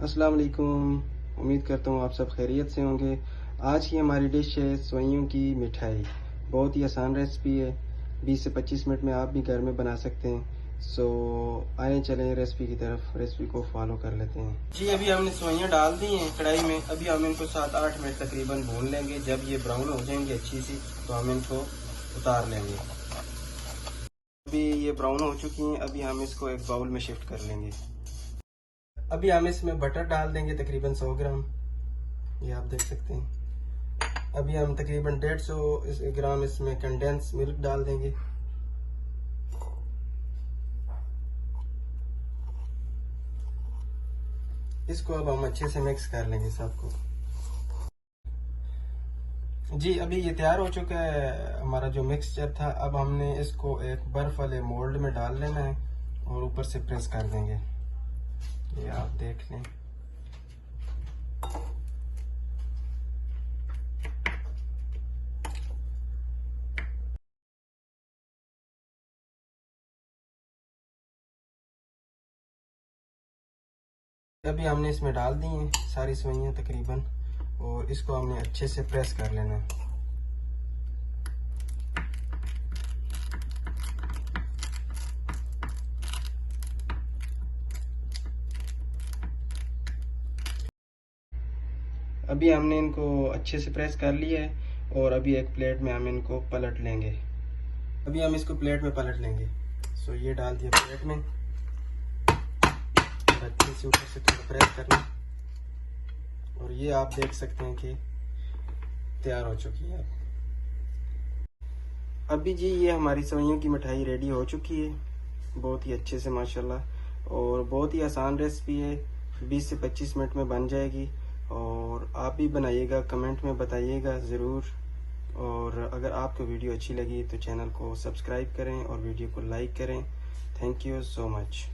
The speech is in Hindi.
अस्सलाम वालेकुम। उम्मीद करता हूँ आप सब खैरियत से होंगे। आज की हमारी डिश है सेवइयों की मिठाई। बहुत ही आसान रेसिपी है, 20 से 25 मिनट में आप भी घर में बना सकते हैं। सो आए चलें रेसिपी की तरफ, रेसिपी को फॉलो कर लेते हैं। जी अभी हमने सेवइयाँ डाल दी हैं कढ़ाई में। अभी हम इनको 7-8 मिनट तकरीबन भून लेंगे। जब ये ब्राउन हो जाएंगे अच्छी सी तो हम इनको उतार लेंगे। अभी ये ब्राउन हो चुकी हैं, अभी हम इसको एक बाउल में शिफ्ट कर लेंगे। अभी हम इसमें बटर डाल देंगे तकरीबन 100 ग्राम, ये आप देख सकते हैं। अभी हम तकरीबन 150 ग्राम इसमें कंडेंस मिल्क डाल देंगे। इसको अब हम अच्छे से मिक्स कर लेंगे सबको। जी अभी ये तैयार हो चुका है हमारा जो मिक्सचर था। अब हमने इसको एक बर्फ वाले मोल्ड में डाल लेना है और ऊपर से प्रेस कर देंगे। ये आप देख लें। अभी हमने इसमें डाल दी हैं सारी सेवइयां तकरीबन, और इसको हमने अच्छे से प्रेस कर लेना है। अभी हमने इनको अच्छे से प्रेस कर लिया है और अभी एक प्लेट में हम इनको पलट लेंगे। अभी हम इसको प्लेट में पलट लेंगे। सो ये डाल दिया प्लेट में और अच्छे से ऊपर से थोड़ा प्रेस करना, और ये आप देख सकते हैं कि तैयार हो चुकी है। अभी जी ये हमारी सेवइयों की मिठाई रेडी हो चुकी है, बहुत ही अच्छे से माशाल्लाह, और बहुत ही आसान रेसिपी है, 20 से 25 मिनट में बन जाएगी। और आप भी बनाइएगा, कमेंट में बताइएगा ज़रूर। और अगर आपको वीडियो अच्छी लगी तो चैनल को सब्सक्राइब करें और वीडियो को लाइक करें। Thank you so much.